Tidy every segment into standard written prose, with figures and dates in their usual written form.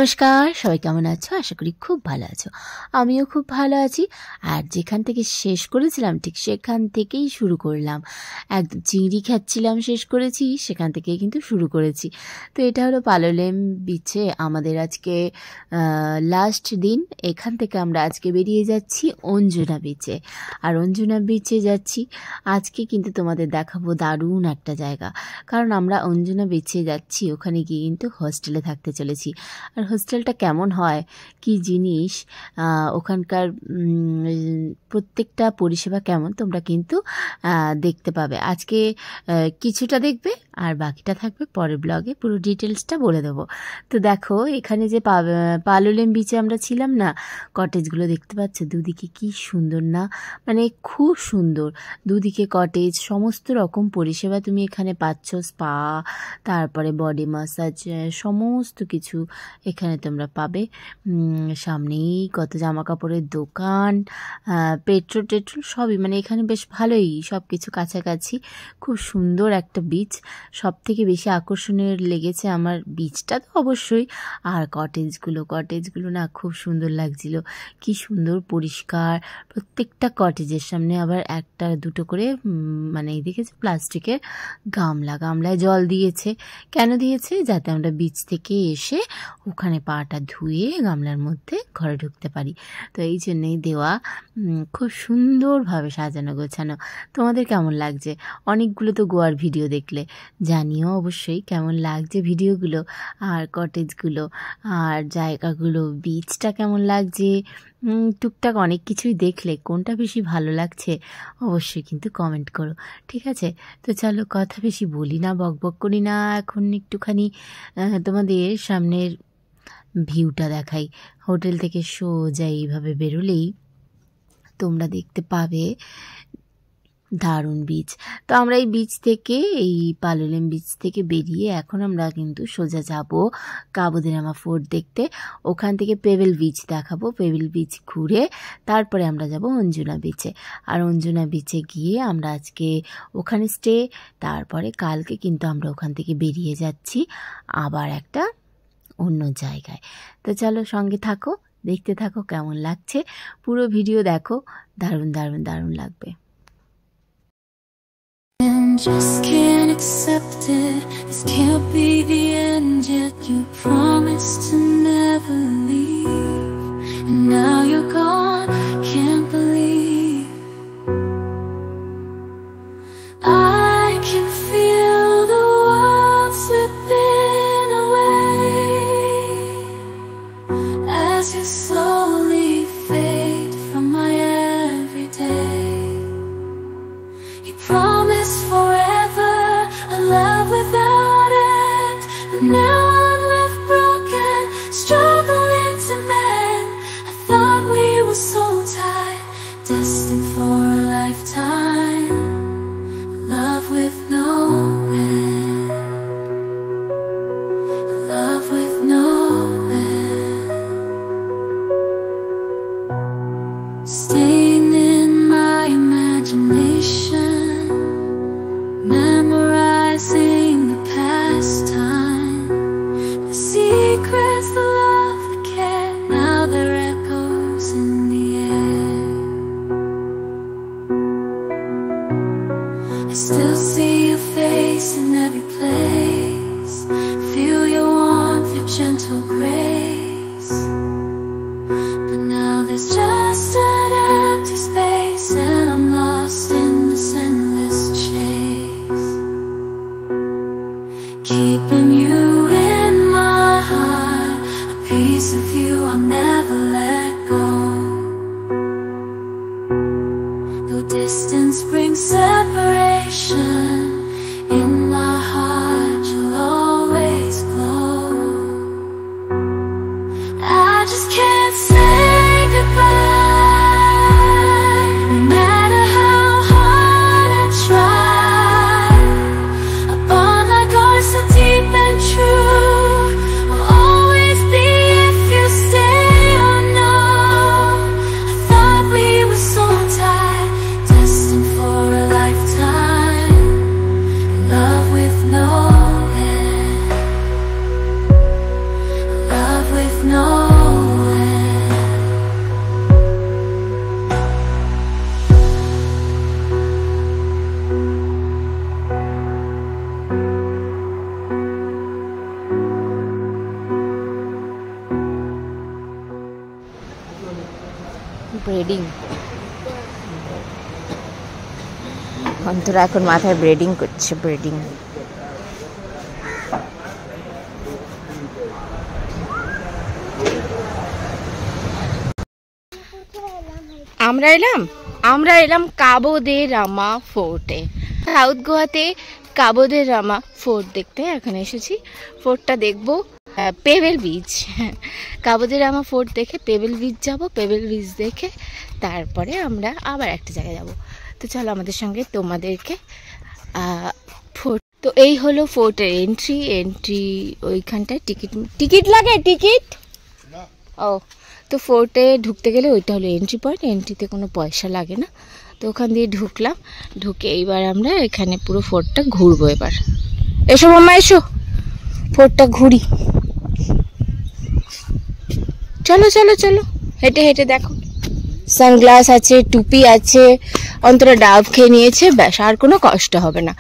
নমস্কার, সবাই কেমন আছো? আশা করি খুব ভালো আছো। আমিও খুব ভালো আছি। আর যেখান থেকে শেষ করেছিলাম ঠিক সেখান থেকেই শুরু করলাম। একদম চিংড়ি খাচ্ছিলাম, শেষ করেছি, সেখান থেকেই কিন্তু শুরু করেছি। তো এটা হলো পালোলেম বিচে আমাদের আজকে লাস্ট দিন। এখান থেকে আমরা আজকে বেরিয়ে যাচ্ছি অঞ্জনা বিচে। আর অঞ্জনা বিচে যাচ্ছি আজকে, কিন্তু তোমাদের দেখাবো দারুণ একটা জায়গা। কারণ আমরা অঞ্জনা বিচে যাচ্ছি, ওখানে গিয়ে কিন্তু হোস্টেলে থাকতে চলেছি। আর হোস্টেলটা কেমন হয়, কি জিনিস, ওখানকার প্রত্যেকটা পরিষেবা কেমন, তোমরা কিন্তু দেখতে পাবে। আজকে কিছুটা দেখবে আর বাকিটা থাকবে পরের ব্লগে, পুরো ডিটেলসটা বলে দেবো। তো দেখো, এখানে যে পালোলেম বিচে আমরা ছিলাম না, কটেজগুলো দেখতে পাচ্ছ দুদিকে, কি সুন্দর না, মানে খুব সুন্দর। দুদিকে কটেজ, সমস্ত রকম পরিষেবা তুমি এখানে পাচ্ছ। স্পা, তারপরে বডি ম্যাসাজ, সমস্ত কিছু এখানে তোমরা পাবে। সামনেই কত জামা কাপড়ের দোকান, পেট্রোল টেট্রোল সবই, মানে এখানে বেশ ভালোই সব কিছু কাছাকাছি। খুব সুন্দর একটা বিচ। সব থেকে বেশি আকর্ষণীয় লেগেছে আমার বিচটা তো অবশ্যই, আর কটেজগুলো না খুব সুন্দর লাগছিল। কি সুন্দর পরিষ্কার। প্রত্যেকটা কটেজের সামনে আবার একটা দুটো করে মানে দেখেছে প্লাস্টিকের গামলায় জল দিয়েছে। কেন দিয়েছে? যাতে আমরা বিচ থেকে এসে ওখানে পাটা ধুয়ে গামলার মধ্যে ঘরে ঢুকতে পারি। তো এই জন্যই দেওয়া। খুব সুন্দরভাবে সাজানো গোছানো। তোমাদের কেমন লাগছে? অনেকগুলো তো গোয়ার ভিডিও দেখলে, জানিও অবশ্যই কেমন লাগছে ভিডিওগুলো, আর কটেজগুলো, আর জায়গাগুলো, বিচটা কেমন লাগছে। টুকটাক অনেক কিছুই দেখলে কোনটা বেশি ভালো লাগছে অবশ্যই কিন্তু কমেন্ট করো, ঠিক আছে? তো চলো, কথা বেশি বলি না, বকবক করি না, এখন একটুখানি তোমাদের সামনের ভিউটা দেখাই। হোটেল থেকে সোজা এইভাবে বেরোলেই তোমরা দেখতে পাবে দারুণ বিচ। তো আমরা এই বিচ থেকে, এই পালোলেম বিচ থেকে বেরিয়ে এখন আমরা কিন্তু সোজা যাব কাবো দে রামা ফোর্ট দেখতে। ওখান থেকে পেবেল বিচ দেখাবো, পেবেল বিচ ঘুরে তারপরে আমরা যাব অঞ্জনা বিচে। আর অঞ্জনা বিচে গিয়ে আমরা আজকে ওখানে স্টে, তারপরে কালকে কিন্তু আমরা ওখান থেকে বেরিয়ে যাচ্ছি আবার একটা অন্য জায়গায়। তো চলো, সঙ্গে থাকো, দেখতে থাকো কেমন লাগছে। পুরো ভিডিও দেখো, দারুণ দারুণ দারুণ লাগবে। Just can't accept it. This can't be the end yet. You promised to never leave, and now you're gone. Can't believe I can feel the world slipping away as you slowly fade from my everyday. You promised forever a love without end, but now I'm left broken, struggling to mend. I thought we were so tight, destined for a lifetime, love with no end, love with no end. Staying in my imagination, memorizing the past time, the secrets, the love, the care. Now there echoes in the air. I still see your face in every place, feel your warmth, your gentle grace. But now there's just an empty space, and I'm lost in this endless chase. Keeping you in my heart, a piece of you I'll never let go. Though distance brings separation, in my heart you'll always glow. I just can't say goodbye, no matter how hard I try. A bond like ours, so deep and true, will always be if you stay or no. I thought we were so tight, destined for a lifetime, love with ব্রেডিং, Antara এখন মাথায় ব্রেডিং করছে, ব্রেডিং। আমরা এলাম কাবো দে রামা ফোর্টে। South গোয়াতে কাবো দে রামা fort দেখতে এখন এসেছি। ফোর্টটা দেখবো, পেবেল বিচ। কাবো দে রামা ফোর্ট দেখে পেবেল বিচ যাব, পেবেল বিচ দেখে তারপরে আমরা আবার একটা জায়গায় যাব। তো চলো আমাদের সঙ্গে, তোমাদেরকে ফোর্ট। তো এই হলো ফোর্টের এন্ট্রি। ওইখানটায় টিকিট লাগে, টিকিট। ও, তো ফোর্টে ঢুকতে গেলে ওইটা হলো এন্ট্রি পয়েন্ট, এন্ট্রিতে কোনো পয়সা লাগে না। তো ওখান দিয়ে ঢুকলাম, ঢুকে এইবার আমরা এখানে পুরো ফোর্টটা ঘুরবো। এবার এসো মামা, এসো, ফোর্টটা ঘুরি। চলো চলো চলো, হেঁটে হেঁটে দেখো। সানগ্লাস আছে, টুপি আছে, অন্তরা ডাব খেয়ে নিয়েছে, ব্যাস আর কোনো কষ্ট হবে না।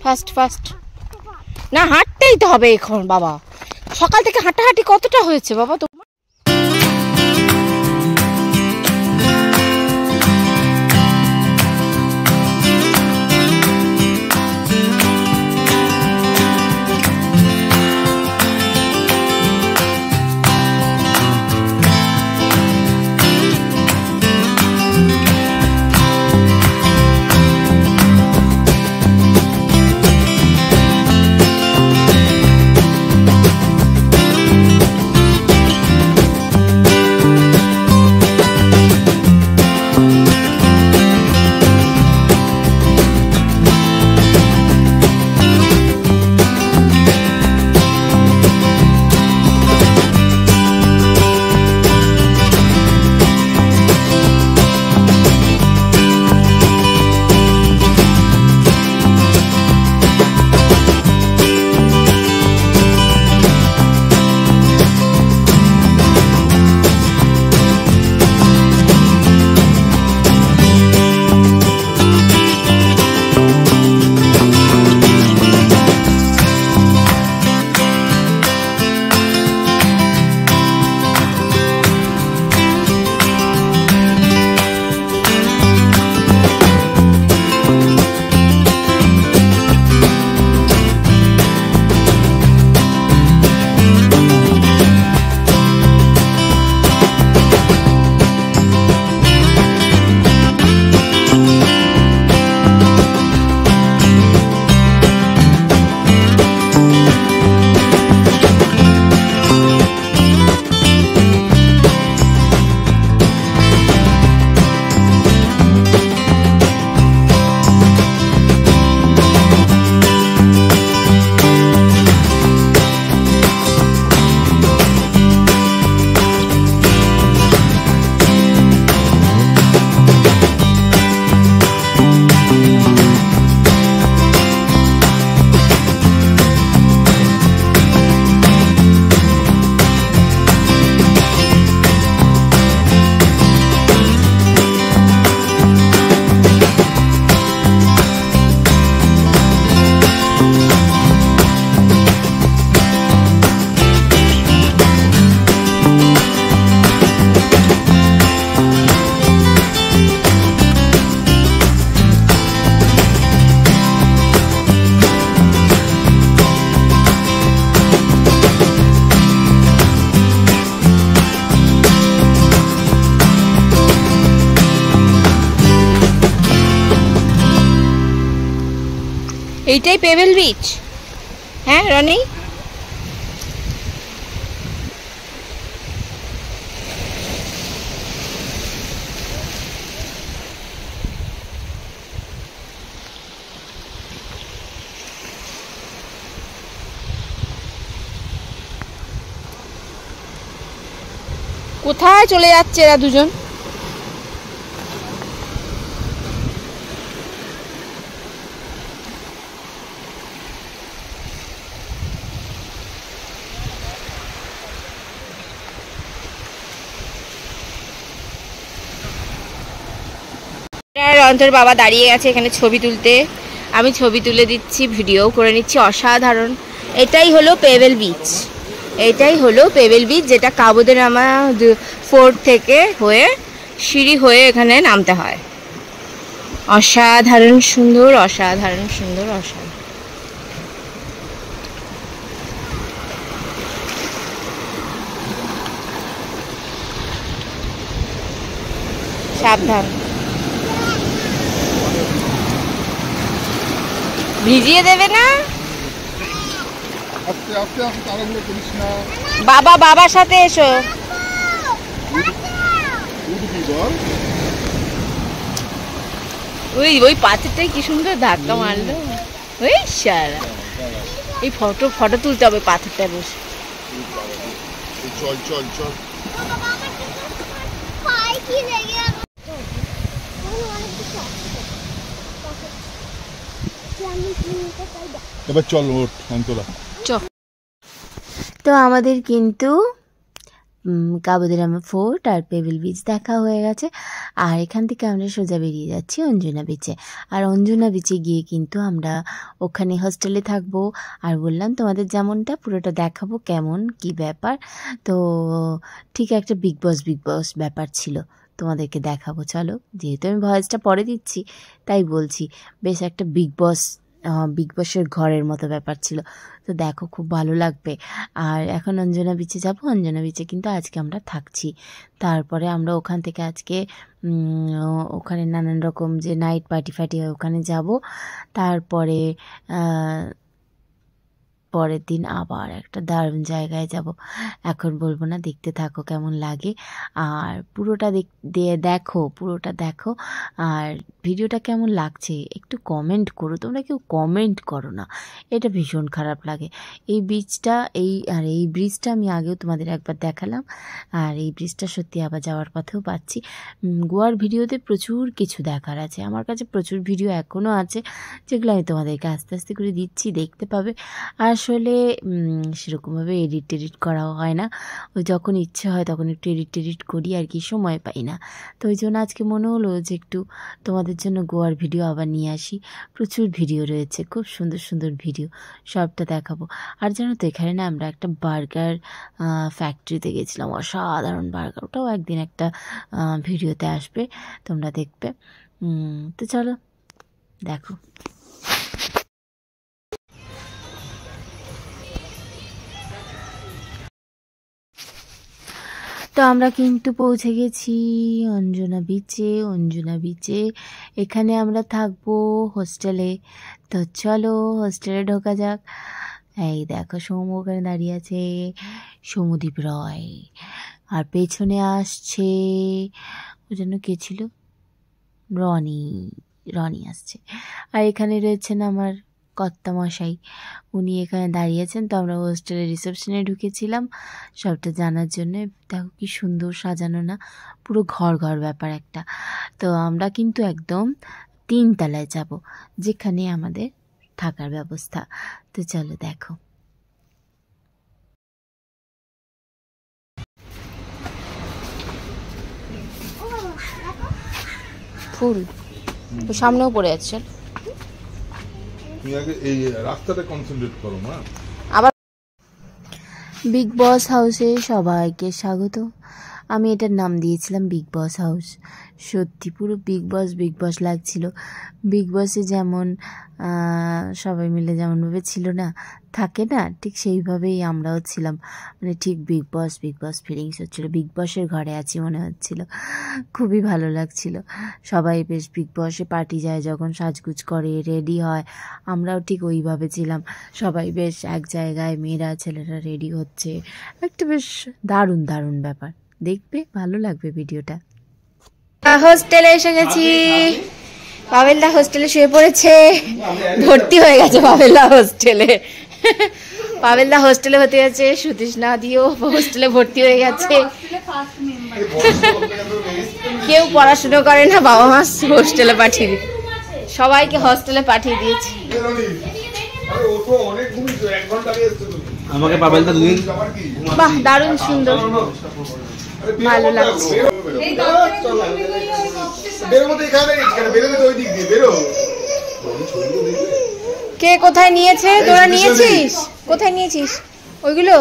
ফাস্ট ফাস্ট না, হাঁটতেই তো হবে এখন বাবা। সকাল থেকে হাঁটাহাঁটি কতটা হয়েছে বাবা তোমার? এইটাই পেবেল বিচ। হ্যাঁ রনি, কোথায় চলে যাচ্ছে এরা দুজন? রন্তর বাবা দাঁড়িয়ে গেছে এখানে ছবি তুলতে, আমি ছবি তুলে দিচ্ছি, ভিডিও করে নিচ্ছি। অসাধারণ। এটাই হলো পেবেল বিচ, এটাই হলো পেবেল বিচ, যেটা কাবোদেরামা ফোর্ট থেকে হয়ে সিঁড়ি হয়ে এখানে নামতে হয়। অসাধারণ সুন্দর, অসাধারণ সুন্দর, অসাধারণ। সাবধান, ভিজিয়ে দেবে না। বাবা, বাবার সাথে এসো। ওই ওই পাথরটাই কি সুন্দর ধাক্কা মারলো। ওই সারা, এই ফটো ফটো তুলতে হবে পাথরটা বসে। চল চল চল, এবার চল ওঠ অন্তরা। তো আমাদের কিন্তু কাবোদেরামা ফোর্ট আর পেবেল বিচ দেখা হয়ে গেছে, আর এখান থেকে আমরা সোজা বেরিয়ে যাচ্ছি অঞ্জনা বিচে। আর অঞ্জনা বিচে গিয়ে কিন্তু আমরা ওখানে হোস্টেলে থাকবো, আর বললাম তোমাদের যেমনটা পুরোটা দেখাবো কেমন কি ব্যাপার। তো ঠিক একটা বিগ বস ব্যাপার ছিল, তোমাদেরকে দেখাবো। চলো, যেহেতু আমি ভয়েসটা পরে দিচ্ছি তাই বলছি, বেশ একটা বিগ বসের ঘরের মতো ব্যাপার ছিল। তো দেখো, খুব ভালো লাগবে। আর এখন অঞ্জনা বিচে যাব। অঞ্জনা বিচে কিন্তু আজকে আমরা থাকছি। তারপরে আমরা ওখান থেকে আজকে ওখানে নানান রকম যে নাইট পার্টি হয় ওখানে যাব। তারপরে পরের দিন আবার একটা দারুণ জায়গায় যাব, এখন বলবো না, দেখতে থাকো কেমন লাগে। আর পুরোটা দেখো, পুরোটা দেখো। আর ভিডিওটা কেমন লাগছে একটু কমেন্ট করো। তোমরা কেউ কমেন্ট করো না, এটা ভীষণ খারাপ লাগে। এই ব্রিজটা আমি আগেও তোমাদের একবার দেখালাম, আর এই ব্রিজটা সত্যি আবার যাওয়ার পথেও পাচ্ছি। গোয়ার ভিডিওতে প্রচুর কিছু দেখার আছে, আমার কাছে প্রচুর ভিডিও এখনও আছে, যেগুলো আমি তোমাদেরকে আস্তে আস্তে করে দিচ্ছি, দেখতে পাবে। আসলে সেরকমভাবে এডিট করাও হয় না, ওই যখন ইচ্ছে হয় তখন একটু এডিট করি আর কি, সময় পাই না। তো ওই জন্য আজকে মনে হলো যে একটু তোমাদের জন্য গোয়ার ভিডিও আবার নিয়ে আসি। প্রচুর ভিডিও রয়েছে, খুব সুন্দর সুন্দর ভিডিও, সবটা দেখাবো। আর জানো তো, এখানে না আমরা একটা বার্গার ফ্যাক্টরিতে গেছিলাম, অসাধারণ বার্গার, ওটাও একদিন একটা ভিডিওতে আসবে, তোমরা দেখবে। তো চলো দেখো। তো আমরা কিন্তু পৌঁছে গেছি অঞ্জনা বিচে। এখানে আমরা থাকবো হোস্টেলে। তো চলো হোস্টেলে ঢোকা যাক। এই দেখো, সৌম্য ওখানে দাঁড়িয়ে আছে, সৌম্যদীপ রয়। আর পেছনে আসছে, ওই জন্য কে ছিল, রনি আসছে। আর এখানে রয়েছেন আমার কর্তামশাই, উনি এখানে দাঁড়িয়েছেন। তো আমরা হোস্টেলের রিসেপশনে ঢুকেছিলাম সবটা জানার জন্য। দেখো কি সুন্দর সাজানো না, পুরো ঘর ব্যাপার একটা। তো আমরা কিন্তু একদম 3 তলায় যাব, যেখানে আমাদের থাকার ব্যবস্থা। তো চলো দেখো। ফুল তো সামনেও পড়ে যাচ্ছে। তুমি আগে এই রাস্তাটা কনসেন্ট্রেট করো না। আবার বিগ বস হাউসে সবাইকে স্বাগত। আমি এটার নাম দিয়েছিলাম বিগ বস হাউস। সত্যি পুরো বিগ বস লাগছিল। বিগ বসে যেমন সবাই মিলে যেমনভাবে ছিল না, থাকে না, ঠিক সেইভাবেই আমরাও ছিলাম। মানে ঠিক বিগ বস ফিলিংস হচ্ছিলো, বিগ বসের ঘরে আছি মনে হচ্ছিল। খুবই ভালো লাগছিল। সবাই বেশ বিগ বসে পার্টি যায় যখন সাজগুজ করে রেডি হয়, আমরাও ঠিক ওইভাবে ছিলাম। সবাই বেশ এক জায়গায়, মেয়েরা ছেলেরা রেডি হচ্ছে, একটা বেশ দারুণ দারুণ ব্যাপার। দেখবে, ভালো লাগবে ভিডিওটা। হোস্টেলে এসে গেছি। পাবেলদা হোস্টেলে শুয়ে পড়েছে, ভর্তি হয়ে গেছে পাবেলদা হোস্টেলে। পাবেলদা হোস্টেলে ভর্তি হয়েছে, সুতৃষ্ণা দিও হোস্টেলে ভর্তি হয়ে গেছে। কেউ পড়াশুনো করে না, বাবা মা হোস্টেলে পাঠিয়ে দিই, সবাইকে হোস্টেলে পাঠিয়ে দিয়েছে। আমাকে পাবেলদা দুদিন বাহ, দারুণ সুন্দর, ভালো লাগছে। কে কোথায় নিয়েছে? তোরা নিয়েছিস? কোথায় নিয়েছিস ওইগুলো?